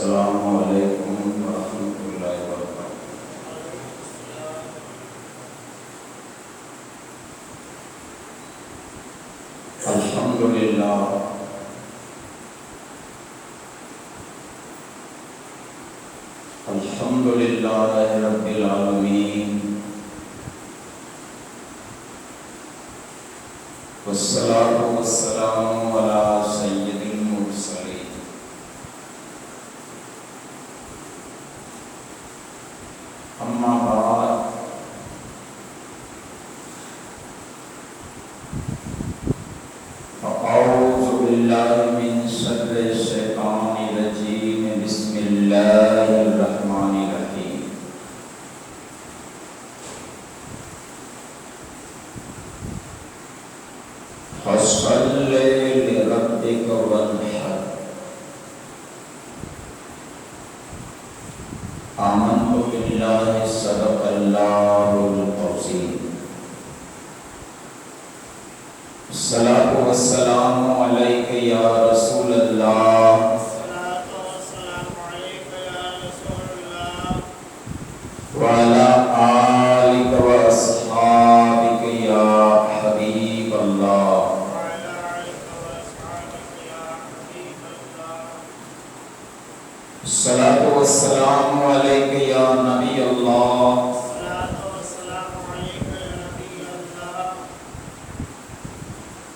السلام علیکم ورحمۃ اللہ وبرکاتہ۔ الحمدللہ الحمدللہ رب العالمین، والصلاة والسلام علی سید المرسلین۔ اما بعد، فاعوذ باللہ من شر الشیطان الرجیم، بسم اللہ الرحمن الرحیم۔ فصل لربک وانحر، آمنت باللہ صدق اللہ العظیم۔ الصلاۃ والسلام علیک یا رسول اللہ، وعلی آلک واصحابک یا حبیب اللہ۔ الصلاۃ والسلام علیک یا نبی اللہ،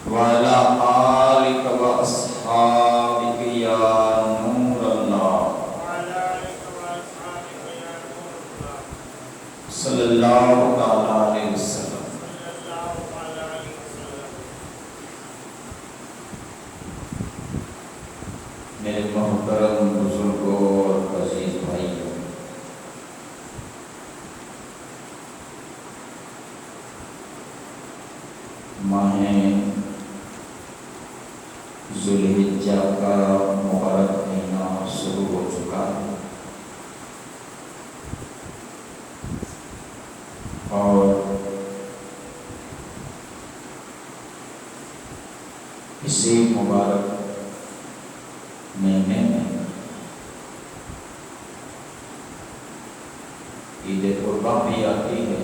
وعلی آلک واصحابک یا نور اللہ، صلی اللہ تعالی علیہ وسلم۔ میرے محترم بزرگوں اور عزیز بھائیوں، ماہ ذوالحجہ کا مبارک مہینہ شروع ہو چکا ہے، اور اسی مبارک مہینے میں عید قرباں بھی آتی ہے۔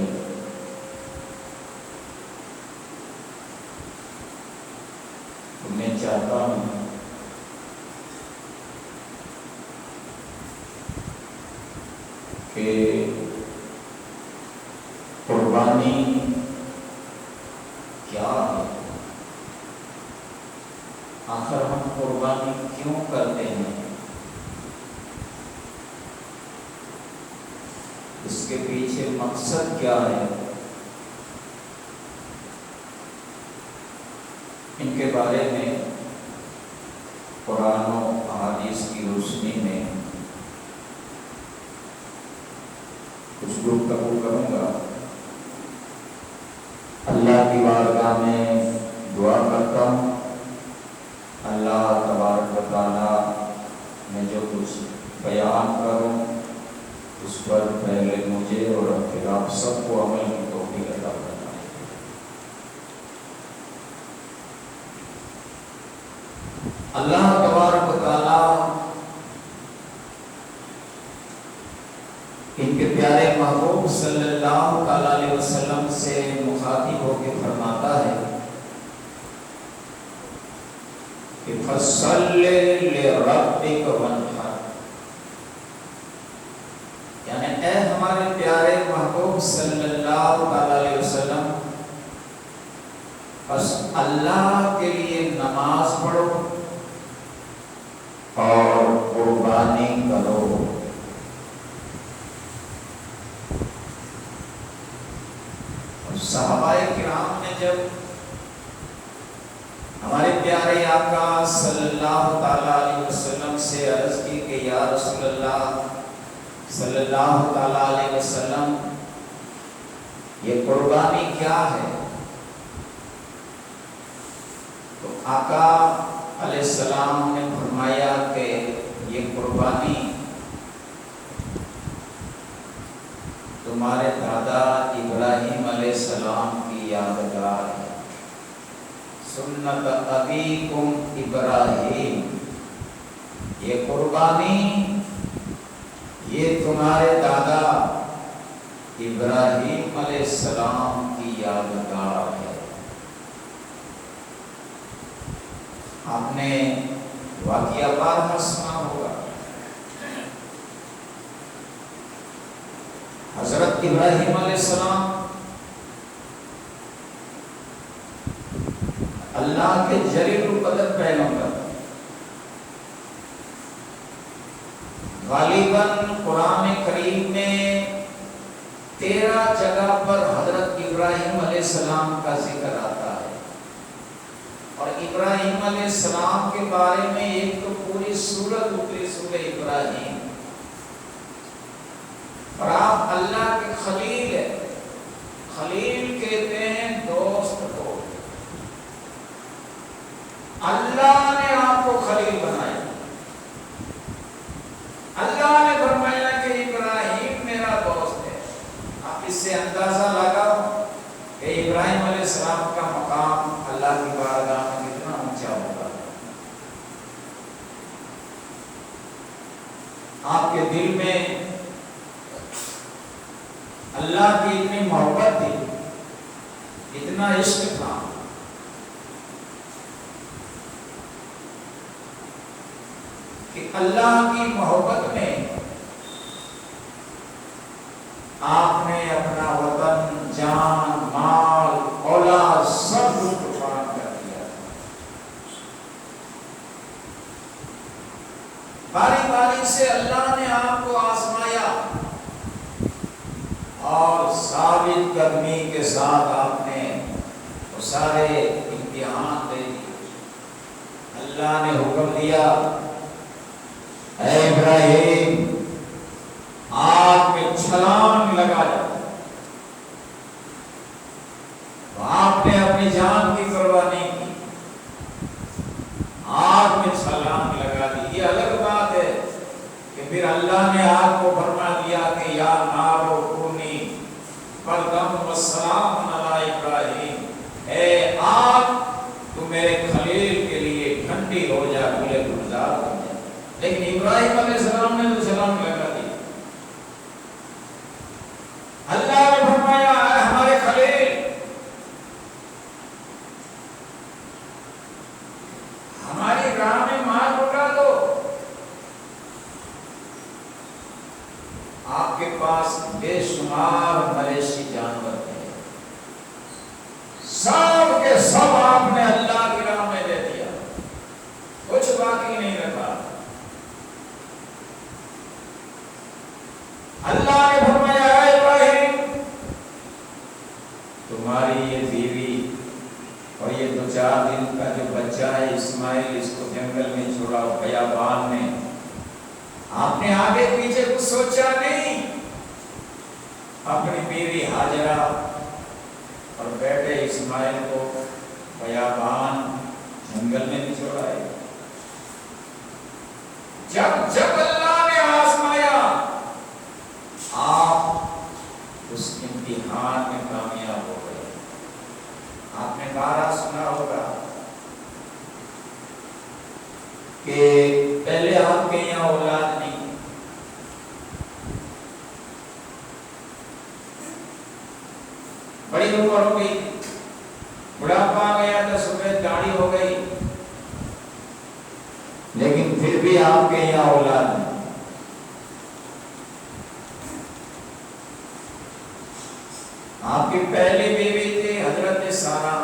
تو میں چاہتا ہوں کہ قربانی کیا ہے، آخر ہم قربانی کیوں کرتے ہیں، اس کے پیچھے مقصد کیا ہے، ان کے بارے میں قرآن و احادیث کی روشنی میں کچھ گفتگو کروں گا۔ اللہ کی بارگاہ میں دعا کرتا ہوں، اللہ تبارک و تعالیٰ میں جو کچھ بیان کروں اس پر پہلے مجھے اور پھر آپ سب کو عمل کی توفیق عطا فرمائے۔ اللہ تبارک و تعالیٰ ان کے پیارے محبوب صلی اللہ تعالیٰ علیہ وسلم سے مخاطب ہو کے فرماتا ہے کہ فصل لربک وانحر، یعنی اے ہمارے پیارے محبوب صلی اللہ تعالیٰ علیہ وسلم، بس اللہ کے لیے نماز پڑھو اور قربانی کرو۔ صحابہ کرام نے جب ہمارے پیارے آقا صلی اللہ تعالیٰ علیہ وسلم سے عرض کی کہ یا رسول اللہ صلی اللہ تعالیٰ علیہ وسلم، یہ قربانی کیا ہے، تو آقا علیہ السلام نے فرمایا کہ یہ قربانی تمہارے دادا ابراہیم علیہ السلام کی یادگار ہے، سنت ابیکم ابراہیم، یہ قربانی یہ تمہارے دادا ابراہیم علیہ السلام کی یادگار ہے۔ آپ نے واقعہ بارہا سنا ہوگا، حضرت ابراہیم علیہ السلام اللہ کے جلیل القدر پیغمبر، غالباً قرآن کریم میں 13 جگہ پر حضرت ابراہیم علیہ السلام کا ذکر آتا ہے، اور ابراہیم علیہ السلام کے بارے میں ایک تو پوری سورت اتری، سورہ ابراہیم، اور آپ اللہ کے خلیل ہیں۔ خلیل کہتے ہیں دوست کو، اللہ نے آپ کو خلیل بنایا۔ اللہ نے فرمایا کہ ابراہیم میرا دوست ہے۔ آپ اس سے اندازہ لگاؤ کہ ابراہیم علیہ السلام کا مقام اللہ کی بارگاہ میں کتنا اونچا ہوگا۔ آپ کے دل میں اللہ کی اتنی محبت تھی، اتنا عشق تھا کہ اللہ کی محبت میں آپ نے اپنا وطن، جان، مال، اولاد سب قربان کر دیا۔ باری باری سے اللہ نے آپ کو آزمایا اور ثابت قدمی کے ساتھ آپ نے وہ سارے امتحان دے دیے۔ اللہ نے حکم دیا، اے ابراہیم آگ میں چھلانگ لگا جاؤ۔ تو آپ نے اپنی جان کی پرواہ نہیں کی، آگ میں چھلانگ لگا دی۔ یہ الگ بات ہے کہ پھر اللہ نے آگ کو فرما دیا کہ یا نارو کونی بردم والسلام علی ابراہیم، اے آگ تو میرے خلیل کے لیے ٹھنڈی ہو جا، گلے گلزار ہو جا۔ لیکن ابراہیم علیہ السلام نے تو چھلانگ لگا دی۔ اللہ نے فرمایا اے ہمارے خلیل، ہماری راہ میں مار اٹھا دو۔ آپ کے پاس بے شمار مویشی جانور تھے، سب کے سب آپ نے اللہ کی راہ میں دے دیا، کچھ باقی نہیں رکھا۔ اللہ نے فرمایا اے ابراہیم، تمہاری یہ بیوی اور یہ 2-4 دن کا جو بچہ ہے اسماعیل، اس کو جنگل میں چھوڑاؤ، بیابان میں۔ آپ نے آگے پیچھے کچھ سوچا نہیں، اپنی بیوی ہاجرہ اور بیٹے اسماعیل کو بیابان جنگل میں بھی چھوڑائے۔ جب جب اللہ نے آزمایا، آپ اس امتحان میں کامیاب ہو گئے۔ آپ نے بارہ سنا ہوگا کہ پہلے آپ کے یہاں اولاد نہیں، بڑی عمر ہو گئی، بڑھاپا آ گیا تو سفید داڑھی ہو گئی، لیکن پھر بھی آپ کے یہاں اولاد نہیں۔ آپ کی پہلی بیوی تھی حضرت سارہ،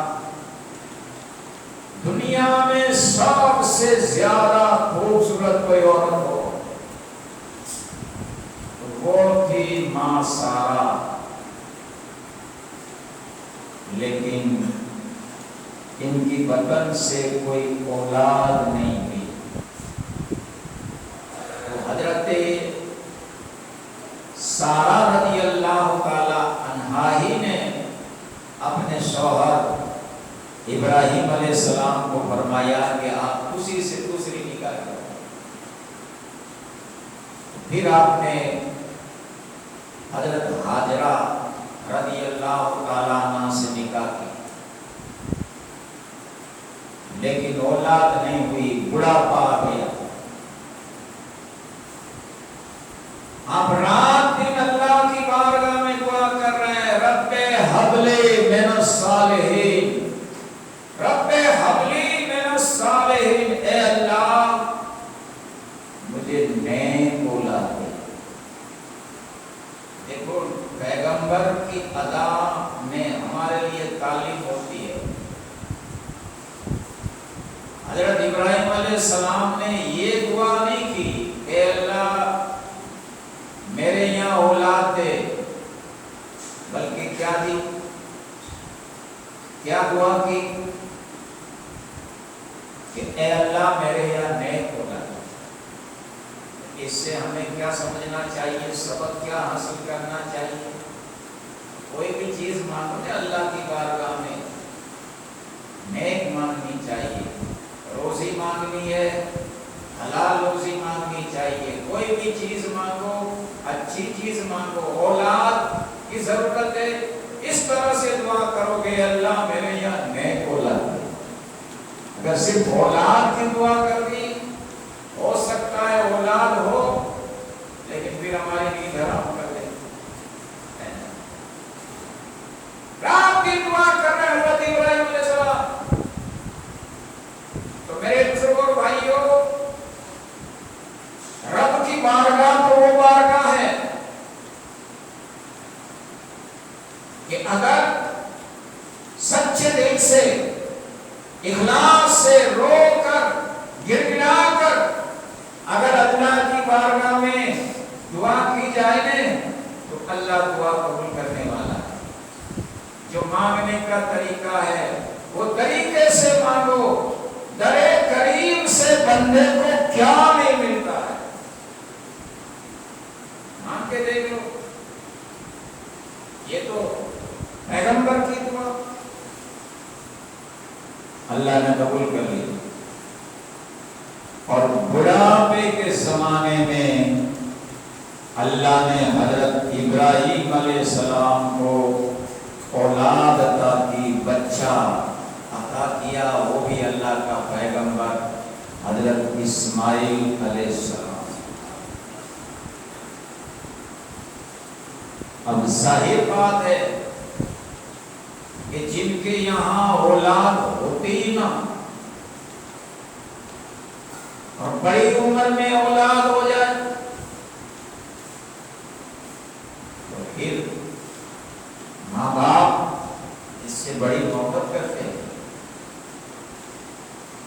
دنیا میں سب سے زیادہ خوبصورت کوئی عورت ہو تو وہ تھی ماں سارہ، لیکن ان کی بطن سے کوئی اولاد نہیں ہوئی۔ تو حضرت سارہ رضی اللہ تعالی عنہا ہی نے اپنے شوہر ابراہیم علیہ السلام کو فرمایا کہ آپ اسی سے دوسری نکاح کرو۔ پھر آپ نے حضرت ہاجرہ رضی اللہ تعالیٰ عنہ سے نکاح کی، لیکن اولاد نہیں ہوئی، بڑھاپا آ گیا۔ آپ حضرت ابراہیم علیہ السلام نے یہ دعا نہیں کی کہ اللہ میرے یہاں اولاد دے، بلکہ کیا دی؟ کیا دعا کی کہ اے اللہ میرے یہاں نیک اولاد۔ اس سے ہمیں کیا سمجھنا چاہیے، سبق کیا حاصل کرنا چاہیے؟ کوئی بھی چیز مانگو نا اللہ کی بارگاہ میں نیک مانگنی چاہیے، روزی مانگنی ہے حلال روزی مانگنی چاہیے، کوئی بھی چیز مانگو اچھی چیز مانگو، اولاد کی ضرورت ہے اس طرح سے دعا کرو گے اللہ میرے یہاں نیک اولاد دے۔ اگر صرف اولاد کی دعا کر دی، ہو سکتا ہے اولاد ہو لیکن پھر ہماری نیند حرام کر دے۔ رات کی دعا کر رہے حضرت ابراہیم علیہ السلام، تو میرے بزرگوں بھائیوں، رب کی بارگاہ تو وہ بارگاہ ہے کہ اگر سچے دل سے اخلاص سے رو کر گر گڑا کر اگر اللہ کی بارگاہ میں دعا کی جائے نا تو اللہ دعا قبول کرنے والا ہے۔ جو مانگنے کا طریقہ ہے وہ طریقے سے مانگو، در کریم سے بندے کو کیا نہیں ملتا ہے، مانگ کے دیکھ لو۔ یہ تو پیغمبر کی دعا اللہ نے قبول کر لی، اور بڑھاپے کے زمانے میں اللہ نے حضرت ابراہیم علیہ السلام کو اولاد عطا کی، بچہ عطا کیا، وہ بھی اللہ کا پیغمبر حضرت اسماعیل علیہ السلام۔ اب ظاہر بات ہے کہ جن کے یہاں اولاد ہوتی ہی نہ اور بڑی عمر میں اولاد ہو جائے تو پھر ماں باپ اس سے بڑی محبت کرتے ہیں،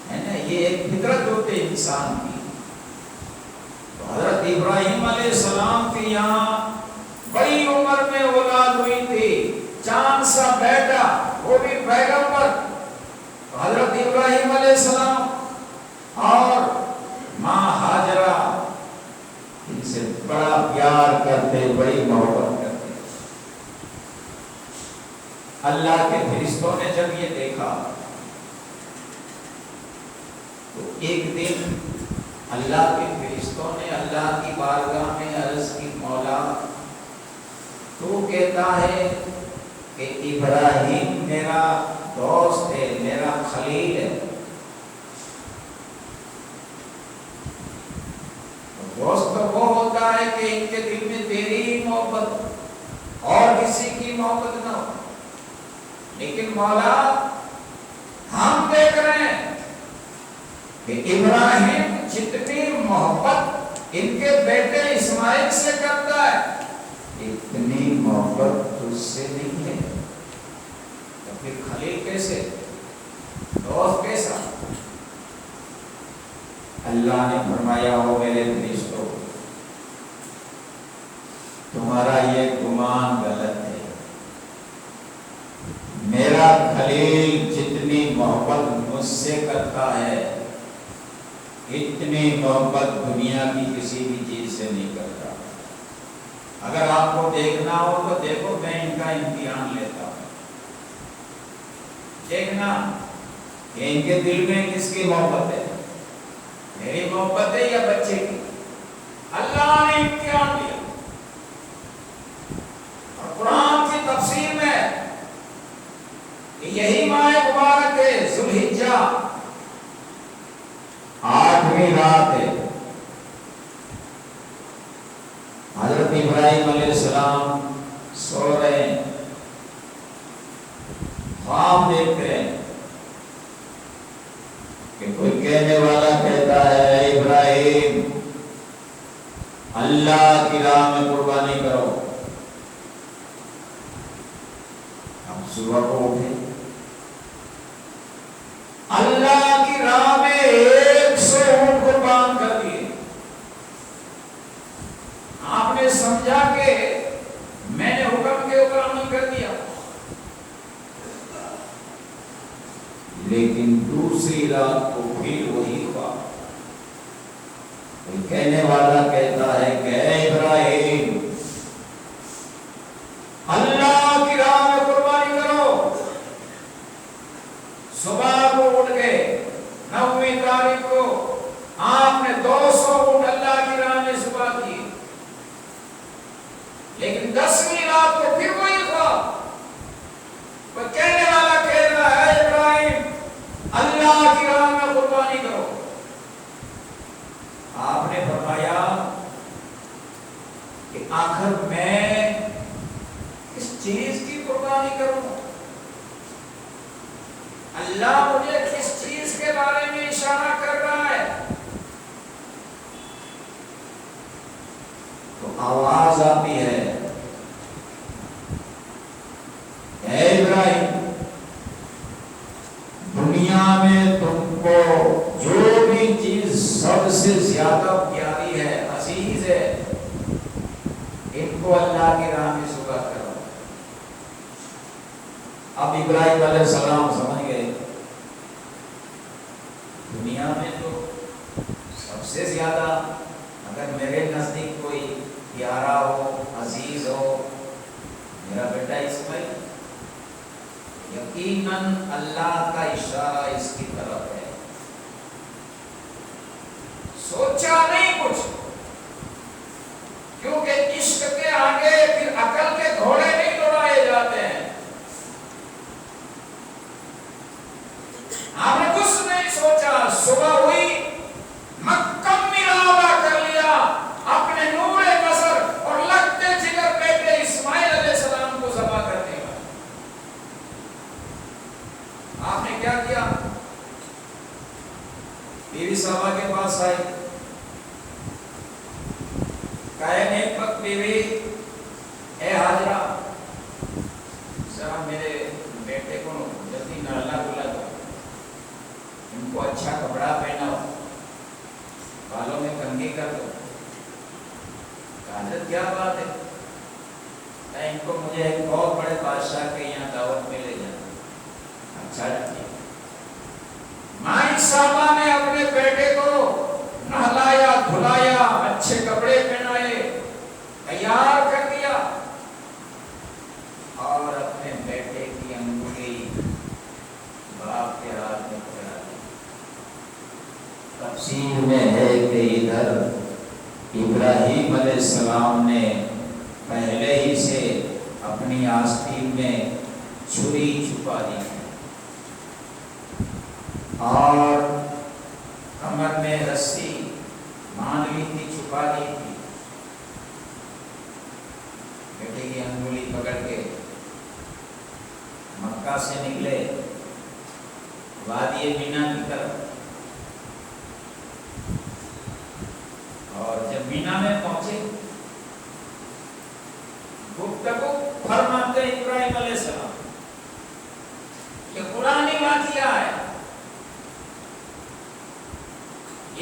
ہے نا؟ یہ ایک فطرت ہوتی ہے انسان کی۔ تو حضرت ابراہیم علیہ السلام کے یہاں بڑی عمر میں اولاد ہوئی تھی، چاند سا بیٹا، وہ بھی پیغمبر حضرت ابراہیم علیہ السلام، اور ماں ہاجرہ ان سے بڑا پیار کرتے، بڑی محبت کرتے۔ اللہ کے فرشتوں نے جب یہ دیکھا تو ایک دن اللہ کے فرشتوں نے اللہ کی بارگاہ میں عرض کی، مولا تو کہتا ہے کہ ابراہیم میرا دوست ہے، میرا خلیل ہے، دوست تو وہ ہوتا ہے کہ ان کے دل میں تیری ہی محبت اور کسی کی محبت نہ ہو، لیکن مولا ہم دیکھ رہے ہیں کہ ابراہیم جتنی محبت ان کے بیٹے اسماعیل سے کرتا ہے اتنی محبت تجھ سے نہیں ہے، تو پھر خلیل کیسے، دوست کیسا؟ اللہ نے فرمایا، ہو میرے فرشتوں تمہارا یہ گمان غلط ہے، میرا خلیل جتنی محبت مجھ سے کرتا ہے اتنی محبت دنیا کی کسی بھی چیز سے نہیں کرتا۔ اگر آپ کو دیکھنا ہو تو دیکھو، میں ان کا امتحان لیتا ہوں، دیکھنا کہ ان کے دل میں کس کی محبت ہے، میری محبت ہے یا بچے کی۔ اللہ نے امتحان لیا، اور قرآن کی تفسیر میں کہ یہی ماہ مبارک ہے، ذوالحجہ 8ویں رات ہے، حضرت ابراہیم علیہ السلام سو رہے ہیں، خواب دیکھتے ہیں کہ کوئی کہنے والا کہتا ہے، اے ابراہیم اللہ کی راہ میں قربانی کرو۔ اب صبح کو اٹھے، اللہ کی راہ میں لیکن دوسری رات کو پھر وہی خواب۔ کوئی کہنے والا کہتا ہے کہ اے ابراہیم اللہ کی راہ میں قربانی کرو۔ صبح کو اٹھ کے 9ویں تاریخ کو آپ نے 200 اونٹ اللہ کی راہ میں ذبح کی، لیکن 10ویں رات کو پھر وہی خواب۔ کوئی کہنے والا کہہ رہا ہے ابراہیم اللہ کی راہ میں قربانی کرو۔ آپ نے فرمایا کہ آخر میں کس چیز کی قربانی کروں؟ اللہ مجھے کس چیز کے بارے میں اشارہ کر رہا ہے؟ تو آواز آتی ہے اے ابراہیم دنیا میں تم کو جو بھی چیز سب سے زیادہ پیاری ہے، عزیز ہے، ان کو اللہ کی راہ میں ذبح کرو۔ اب ابراہیم علیہ السلام سمجھ گئے دنیا میں تو سب سے زیادہ اگر میرے نزدیک کوئی پیارا ہو، عزیز ہو، میرا بیٹا اسماعیل، یقیناً اللہ کا اشارہ اس کی طرف ہے۔ سوچا نہیں کچھ، کیونکہ عشق کے آگے پھر عقل کے گھوڑے نہیں دوڑائے جاتے ہیں۔ آپ نے کچھ نہیں سوچا، صبح ہوئی مکمل ارادہ کر لیا اپنے نور نظر اور لگتے جگر بیٹے اسماعیل علیہ السلام کو ذبح کرنے کا۔ آپ نے کیا کیا؟ بیوی صاحبہ کے پاس آئی، کہے نیک وقت بیوی اے حاجرہ ذرا میرے بیٹے کو جلدی نالا بلا دو، ان کو اچھا کپڑا پہناؤ، بالوں میں کنگھی کر دو۔ حضرت کیا بات ہے؟ ان کو مجھے ایک بہت بڑے بادشاہ کے یہاں دعوت میں لے جانا۔ اچھا لگتا ہے۔ ماں صاحبہ نے اپنے بیٹے کو نہلایا، دھلایا، اچھے کپڑے پہنائے، تیار کر دیا اور اپنے بیٹے کی انگلی باپ کے ہاتھ میں پکڑا دی۔ تفسیر میں ہے کہ ادھر ابراہیم علیہ السلام نے پہلے ہی سے اپنی آستین میں چھری چھپا دی اور کمر میں رسی باندھ لی تھی، چھپا دی تھی۔ بیٹے کی انگلی پکڑ کے مکہ سے نکلے وادی مینا کی طرف، اور جب مینا میں پہنچے گفتگو فرماتے ابراہیم علیہ السلام، یہ قرآنی واقعہ ہے۔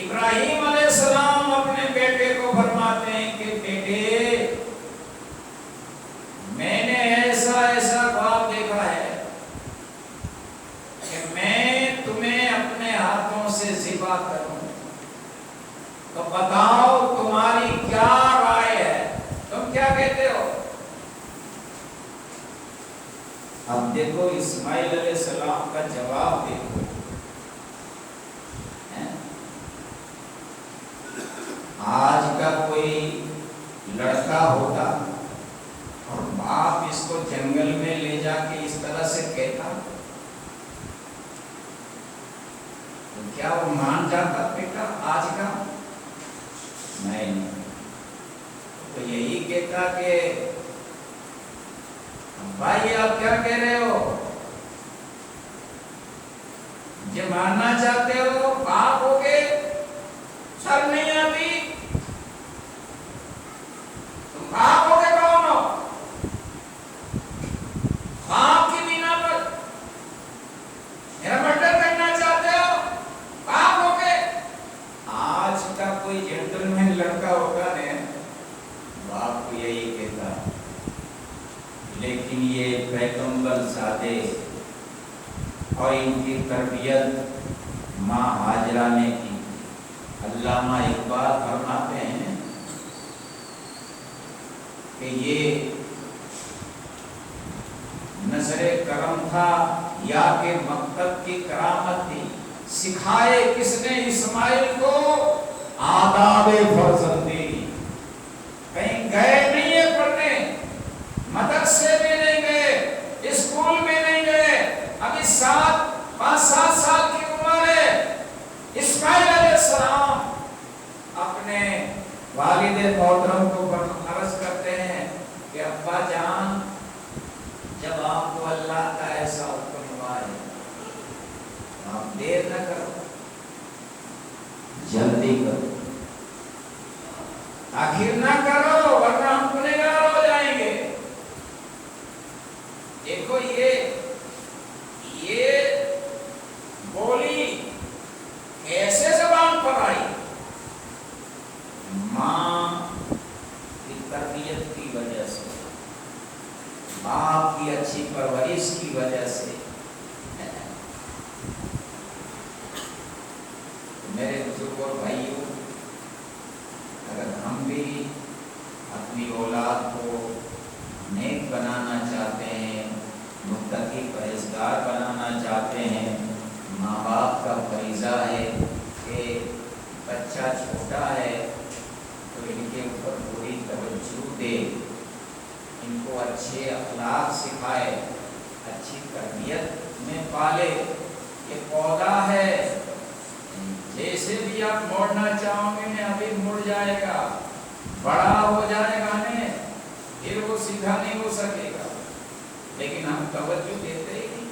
ابراہیم علیہ السلام اپنے بیٹے کو فرماتے ہیں کہ بیٹے میں نے ایسا ایسا خواب دیکھا ہے کہ میں تمہیں اپنے ہاتھوں سے ذبح کروں، تو بتاؤ تمہاری کیا رائے ہے، تم کیا کہتے ہو؟ اب دیکھو اسماعیل علیہ السلام کا جواب دیکھو۔ آج کا کوئی لڑکا ہوتا اور باپ اس کو جنگل میں لے جا کے اس طرح سے کہتا تو کیا وہ مان جاتا بیٹا آج کا؟ نہیں، تو یہی کہتا کہ بھائی آپ کیا کہہ رہے ہو، یہ ماننا چاہتے ہو، باپ ہو کے شرم نہیں آتی؟ تم باپ ہو کے کون ہو؟ باپ کی بنا پر میرا مرڈر کرنا چاہتے ہو باپ ہو کے؟ آج کا کوئی جنٹلمین لڑکا ہوگا نے باپ کو یہی کہتا، لیکن یہ پیغمبر زادے اور ان کی تربیت ماں ہاجرہ نے کی. علامہ اقبال فرماتے ہیں کہ یہ نظر کرم تھا یا کہ مکتب کی کرامت تھی. سکھائے کس نے اسماعیل کو آداب فرزندی. کہیں گئے نہیں ہے پڑھنے, مدرسے میں نہیں گئے, اسکول میں نہیں گئے, ابھی 5-7 سال کی عمر ہے. اسماعیل علیہ السلام اپنے والد محترم کو عرض کرتے ہیں کہ ابا جان, جب آپ کو اللہ کا ایسا حکم ہوا ہے آپ دیر نہ کرو, جلدی کرو, آخر نہ کرو ورنہ ہم گنہگار ہو جائیں گے. دیکھو یہ بولی ایسے زبان پر آئی, ماں کی تربیت کی وجہ سے, باپ کی اچھی پرورش کی وجہ سے. میرے بزرگ اور بھائیوں, اگر ہم بھی اپنی اولاد کو نیک بنانا چاہتے ہیں, متقی پرہیزگار بنانا چاہتے ہیں, ماں باپ کا فریضہ ہے کہ بچہ چھوٹا ہے تو ان کے اوپر پوری توجہ دے, ان کو اچھے اخلاق سکھائے, اچھی تربیت میں پالے. یہ پودا ہے, جیسے بھی آپ موڑنا چاہو گے میں ابھی مڑ جائے گا, بڑا ہو جائے گا نے پھر وہ سیدھا نہیں ہو سکے گا. لیکن ہم توجہ دیتے ہی نہیں,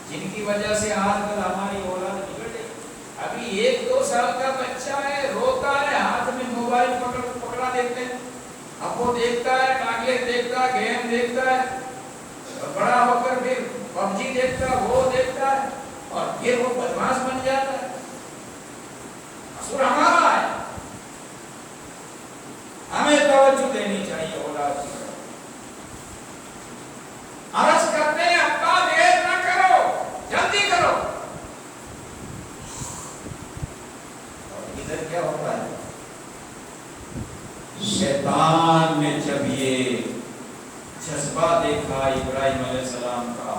جن کی وجہ سے آج کل ہماری اولاد بگڑ گئی. ابھی 1-2 سال کا بچہ ہے, روتا ہے, ہاتھ میں موبائل پکڑا دیتے ہیں, اب وہ دیکھتا ہے, ٹاگلے دیکھتا ہے, گیم دیکھتا ہے, بڑا ہو کر پھر PUBG دیکھتا ہے, وہ دیکھتا ہے, اور پھر وہ بدماش بن جاتا ہے. قصور ہمارا ہے, ہمیں توجہ دینی چاہیے اولاد کی. عرض کرتے ہیں ابا دیر نہ کرو, جلدی کرو. اور ادھر کیا ہوتا ہے, شیطان نے جب یہ جذبہ دیکھا ابراہیم علیہ السلام کا,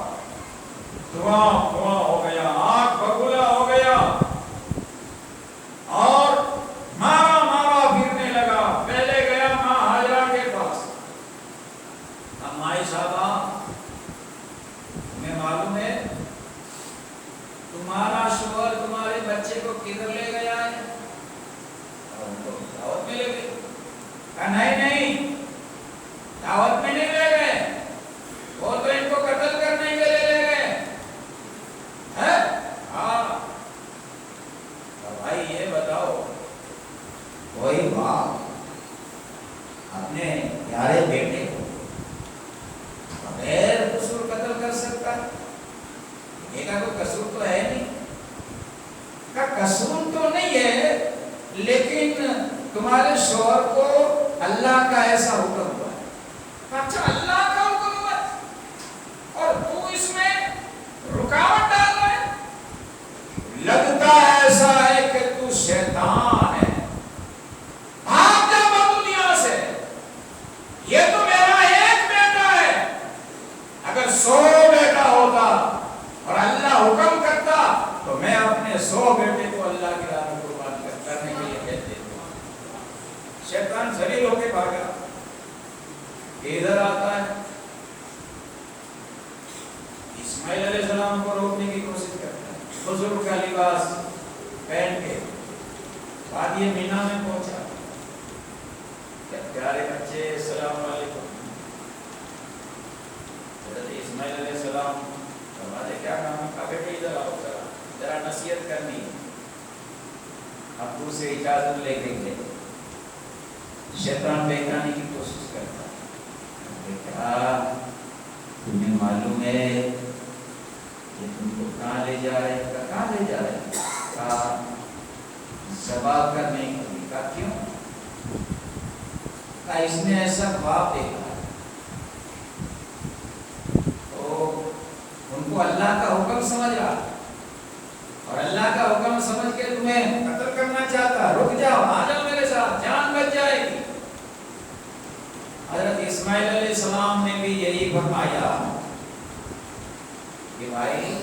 دھواں ہو گیا, آنکھ بگولا ہو گیا, اور مارا پھرنے لگا. پہلے گیا ماں ہاجرہ کے پاس. اب مائی صاحبہ تمہیں معلوم ہے تمہارا شوہر تمہارے بچے کو کدھر لے گیا ہے؟ ان کو دعوت میں لے گئے. کہا نہیں, دعوت میں نہیں لے گئے, وہ تو ان کو قتل کرنے کے لیے لے گئے. ہاں بھائی یہ بتاؤ, کوئی باپ اپنے پیارے بیٹے کو بغیر قصور قتل کر سکتا ہے؟ یہ کا کوئی قصور تو ہے نہیں. کا قصور تو نہیں ہے, لیکن تمہارے شوہر کو اللہ کا ایسا حکم ہوا ہے. اچھا اللہ کا حکم ہوا اور تو اس میں رکاوٹ ڈال رہا ہے. لگتا ایسا ہے کہ تو شیطان ہے, بھاگ جا دنیا سے. یہ تو میرا ایک بیٹا ہے, اگر 100 بیٹا ہوتا اور اللہ حکم کرتا تو میں اپنے 100 بیٹے کو اللہ کی راہ میں قربان کرنے کے لیے کہہ دیتا. شیطان ذلیل ہو کے بھاگا, ادھر آتا ہے, اسماعیل علیہ السلام کو روکنے کی کوشش کرتا ہے. بزرگ کا لباس پہن کے وادی مینا میں پہنچا. پیارے بچے السلام علیکم. حضرت اسماعیل علیہ السلام ہمارے کیا کام ہے؟ کہا بیٹے ادھر آؤ, ذرا نصیحت کرنی. ابو سے اجازت لے کے گئے. شیطان بہکانے کی کوشش کرتا ہے. کہا تمہیں معلوم ہے کہ تم کو کہاں لے جا رہے ہیں؟ کہاں لے جا رہے ہیں؟ کہا ذبح کرنے کے لیے. کہا کیوں؟ کہا اس نے ایسا خواب دیکھا. تو ان کو تو اللہ کا حکم سمجھ رہا اور اللہ کا حکم سمجھ کے تمہیں قتل کرنا چاہتا، رک جاؤ، آ جاؤ میرے ساتھ، جان بچ جائے گی۔ حضرت اسماعیل علیہ السلام نے بھی یہی فرمایا کہ بھائی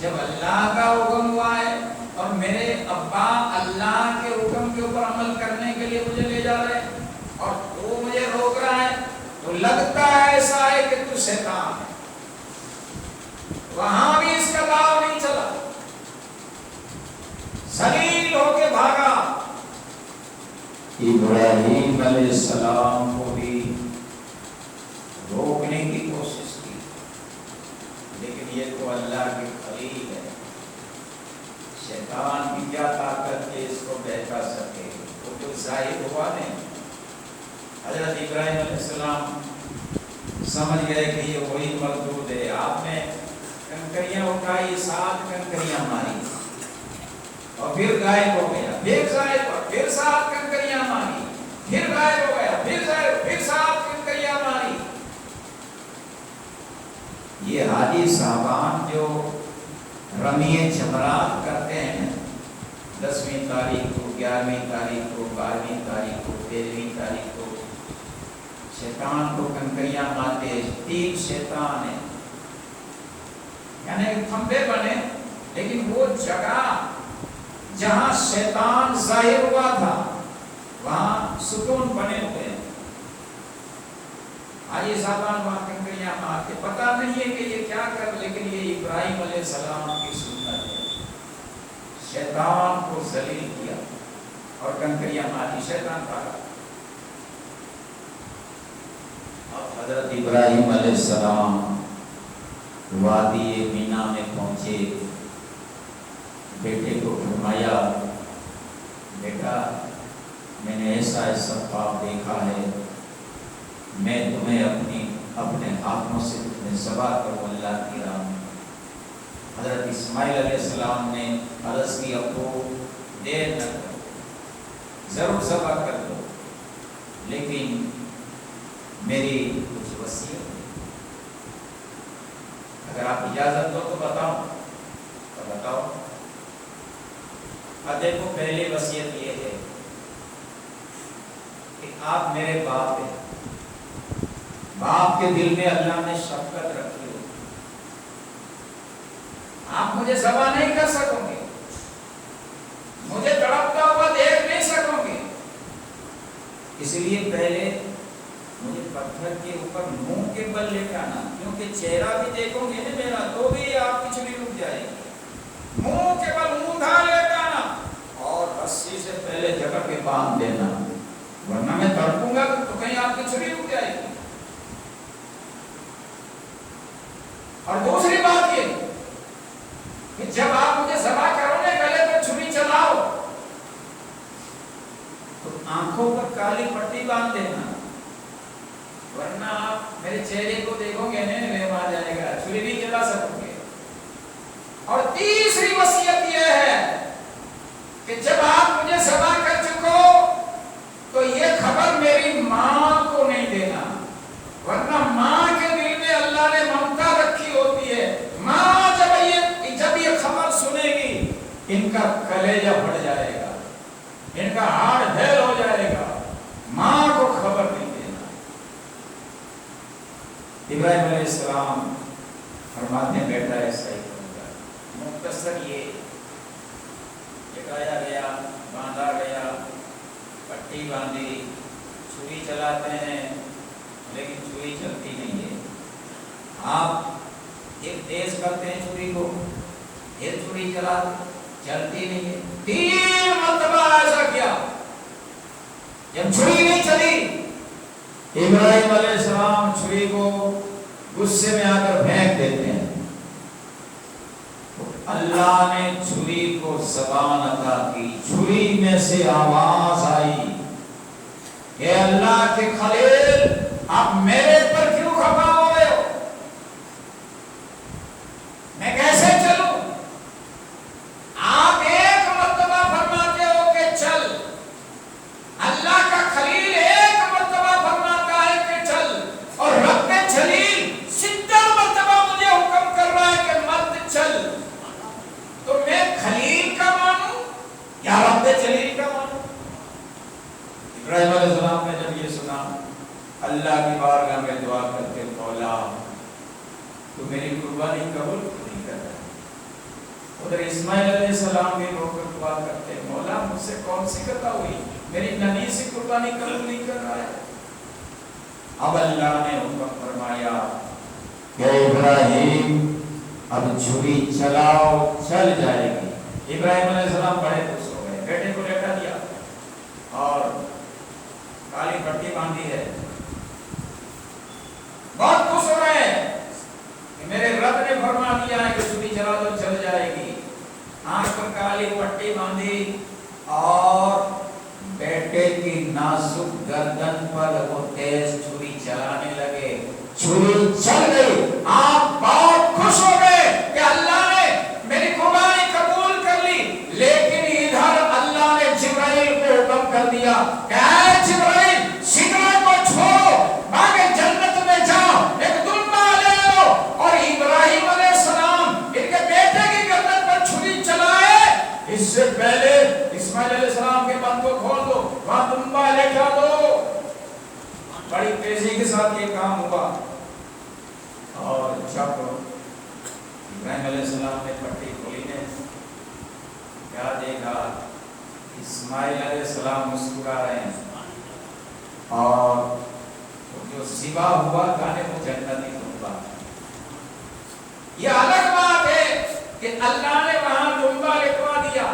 جب اللہ کا حکم ہوا ہے اور میرے ابا اللہ کے حکم کے اوپر عمل کرنے کے لیے مجھے لے جا رہے ہیں اور وہ مجھے روک رہا ہے، تو لگتا ہے ایسا ہے کہ تو شیطان ہے۔ وہاں بھی اس کا داؤ نہیں چلا، ذلیل ہو کے بھاگا۔ ابراہیم علیہ السلام کو بھی روکنے کی کوشش کی، لیکن یہ تو اللہ کے خلیل ہے، شیطان کی کیا طاقت ہے اس کو بہکا سکے، وہ تو ظاہر ہوا نہیں۔ حضرت ابراہیم علیہ السلام سمجھ گئے کہ یہ وہی مردود ہے، آپ نے کنکریاں اٹھائی، 7 کنکریاں ماری اور پھر غائب ہو گیا، پھر غائب ہوا، پھر 7 کنکریاں ماری، پھر غائب ہو گیا، پھر 7 کنکریاں ماری۔ یہ حاجی صاحبان جو رمیے جمرات کرتے ہیں 10ویں تاریخ کو، 11ویں تاریخ کو، 12ویں تاریخ کو، 13ویں تاریخ کو شیطان کو کنکریاں مارتے، 3 شیطان ہیں، یعنی کھمبے بنے، لیکن وہ جگہ جہاں شیطان ظاہر ہوا تھا وہاں ستون بنے ہوئے ہیں۔ حاجی صاحبان وہاں کنکریاں مارتے، پتہ نہیں ہے کہ یہ کیا کر، لیکن یہ ابراہیم علیہ السلام کی سنت ہے۔ شیطان کو ذلیل کیا اور کنکریاں ماری، شیطان بھاگا۔ اب حضرت ابراہیم علیہ السلام وادی مینا میں پہنچے، بیٹے کو فرمایا بیٹا میں نے ایسا ایسا خواب دیکھا ہے، میں تمہیں اپنے ہاتھوں سے تمہیں ذبح کروں اللہ کی راہ میں۔ حضرت اسماعیل علیہ السلام نے عرض کی ابو دیر نہ کرو، ضرور ذبح کر دو، لیکن میری کچھ وصیت ہے، اگر آپ اجازت دو تو بتاؤں، تو بتاؤ۔ اب دیکھو پہلی وصیت یہ ہے کہ آپ میرے باپ ہیں، باپ کے دل میں اللہ نے شفقت رکھی ہو، آپ مجھے ذبح نہیں کر سکو گے، مجھے تڑپتا ہوا دیکھ نہیں سکو گے، اس لیے پہلے مجھے پتھر کے اوپر منہ کے بل لے کے آنا، کیونکہ چہرہ بھی دیکھو گے نا میرا تو بھی آپ کی چھری رک جائے گی، منہ کے بل منہ دھا لے کے آنا اور رسی سے پہلے جگہ کے باندھ دینا، ورنہ میں تڑپوں گا تو کہیں آپ کی چھری رک جائے گی۔ اور دوسری بات یہ کہ جب آپ مجھے ذبح کرو گے گلے پر چھری چلاؤ تو آنکھوں پر کالی پٹی باندھ دینا، ورنہ آپ میرے چہرے کو دیکھو گے نہیں آ جائے گا، چھری نہیں چلا سکو گے۔ اور تیسری وصیت یہ ہے کہ جب آپ مجھے ذبح کر چکو تو یہ خبر میری ماں کو نہیں دینا، ورنہ ماں کے دل میں اللہ نے ممتا رکھی ہوتی ہے، ماں جب یہ خبر سنے گی ان کا کلیجہ پھٹ جائے گا، ان کا ہاڑ ڈھیل ہو جائے گا، ماں کو خبر نہیں دینا۔ ابراہیم علیہ السلام فرماتے ہیں بیٹا ایسا ہی ہوگا۔ مختصر یہ لٹایا گیا، باندھا گیا، پٹی باندھی، چھری چلاتے ہیں لیکن چھری چلتی نہیں ہے، آپ ایک تیز کرتے ہیں چھری کو، پھر چھری چلتی نہیں ہے، 3 مرتبہ ایسا کیا، جب چھری نہیں چلی ابراہیم علیہ السلام چھری کو غصے میں آ کر پھینک دیتے ہیں، اللہ نے چھری کو زبان عطا کی، چھری میں سے آواز آئی کہ اللہ کے خلیل آپ میرے پر کیوں خفا ہو گئے ہو، میں کیسے چلوں؟ آپ ایک مرتبہ فرماتے ہو کہ چل، اللہ کا خلیل ایک مرتبہ فرماتا ہے کہ چل، اور رب جلیل 70 مرتبہ مجھے حکم کر ادھر اسماعیل علیہ السلام بھی رو کر دعا کرتے ہیں، مولا مجھ سے کون سی خطا ہوئی، میری ننھی سے قربانی قبول نہیں کر رہا ہے۔ اب اللہ نے حکم فرمایا کہ ابراہیم اب چھری چلاؤ، چل جائے گی۔ ابراہیم علیہ السلام بڑے خوش ہو گئے، بیٹے کو لیٹا دیا اور کالی پٹی باندھی ہے، بہت خوش ہو رہے ہیں کہ میرے رب نے فرما دیا ہے کہ چھری چلا دو، چل جائے گی۔ آنکھ پر کالی پٹی باندھی اور بیٹے کی نازک گردن پر وہ تیز چھری چلانے لگے، چھری چل گئی۔ آپ بہت خوش ہو گئے کہ اللہ نے میری قربانی قبول کر لی، لیکن ادھر اللہ نے جبرائیل کو حکم کر دیا کہ اے جبرائیل سدرہ کو چھوڑو، آگے جنت میں جاؤ، ایک دمبا لے آؤ اور ابراہیم علیہ السلام ان کے بیٹے کی گردن پر چھری چلائے، اس سے پہلے اسماعیل علیہ السلام کے بند کو کھول دو، وہاں دمبا لے جا دو۔ بڑی تیزی کے ساتھ یہ کام ہوا اور جب ابراہیم علیہ السلام نے پٹی کھولی نے کیا دیکھا، اسماعیل علیہ السلام مسکرا رہے ہیں اور جو ذبح ہوا گانے کو جنتی دمبا۔ یہ الگ بات ہے کہ اللہ نے وہاں دمبا لکھوا دیا،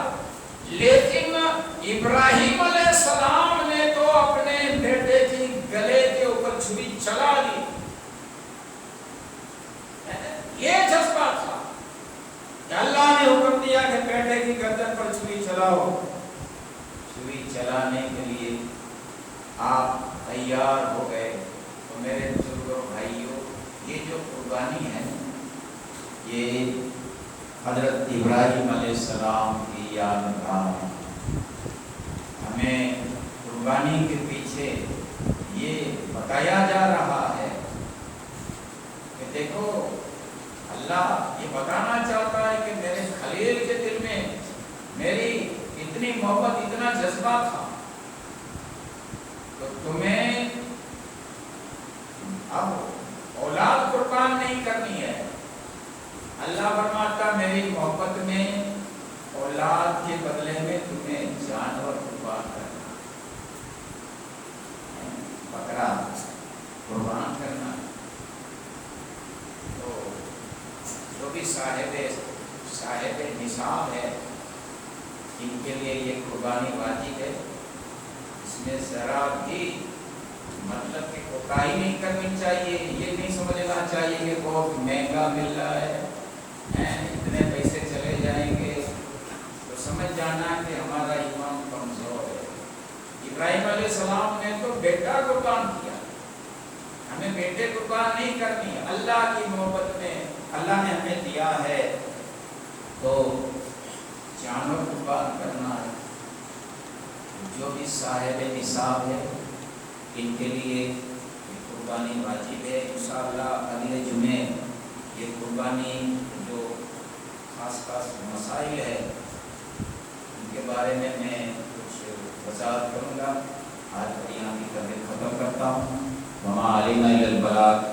لیکن ابراہیم علیہ السلام نے تو اپنے بیٹے کی گلے کے اوپر چھری چلا دی۔ یہ جذبہ تھا کہ اللہ نے حکم دیا کہ بیٹے کی گردن پر چھری چلاؤ۔ چھری چلانے کے لیے آپ تیار ہو گئے۔ تو میرے بزرگوں بھائیوں، یہ جو قربانی ہے یہ حضرت ابراہیم علیہ السلام کی یادگار ہے۔ ہمیں قربانی کے پیچھے یہ بتایا جا رہا ہے کہ دیکھو اللہ یہ بتانا چاہتا ہے کہ میرے خلیل کے دل میں میری اتنی محبت، اتنا جذبہ تھا، تو تمہیں اب اولاد قربان نہیں کرنی ہے۔ اللہ فرماتا میری محبت میں اولاد کے بدلے میں تمہیں جانور قربان کرنا، بکرا قربان کرنا۔ تو جو بھی صاحب نصاب ہے ان کے لیے یہ قربانی واجب ہے۔ اس میں ذرا بھی مطلب کہ کوتاہی نہیں کرنی چاہیے، یہ نہیں سمجھنا چاہیے کہ بہت مہنگا مل رہا ہے، اتنے پیسے چلے جائیں گے، تو سمجھ جانا کہ ہمارا ایمان کمزور ہے۔ ابراہیم علیہ السلام نے تو بیٹا قربان کیا، ہمیں بیٹے قربان نہیں کرنی۔ اللہ کی محبت میں اللہ نے ہمیں دیا ہے تو جانور قربان کرنا ہے۔ جو بھی صاحب نصاب ہے ان کے لیے قربانی واجب ہے۔ انشاءاللہ اگلے جمعے یہ قربانی جو خاص مسائل ہے ان کے بارے میں کچھ وضاحت کروں گا۔ آج کا یہاں کی خبر ختم کرتا ہوں۔ وما علینا الا البلاغ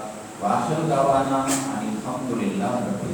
وآخر دعوانا ان الحمد للہ رب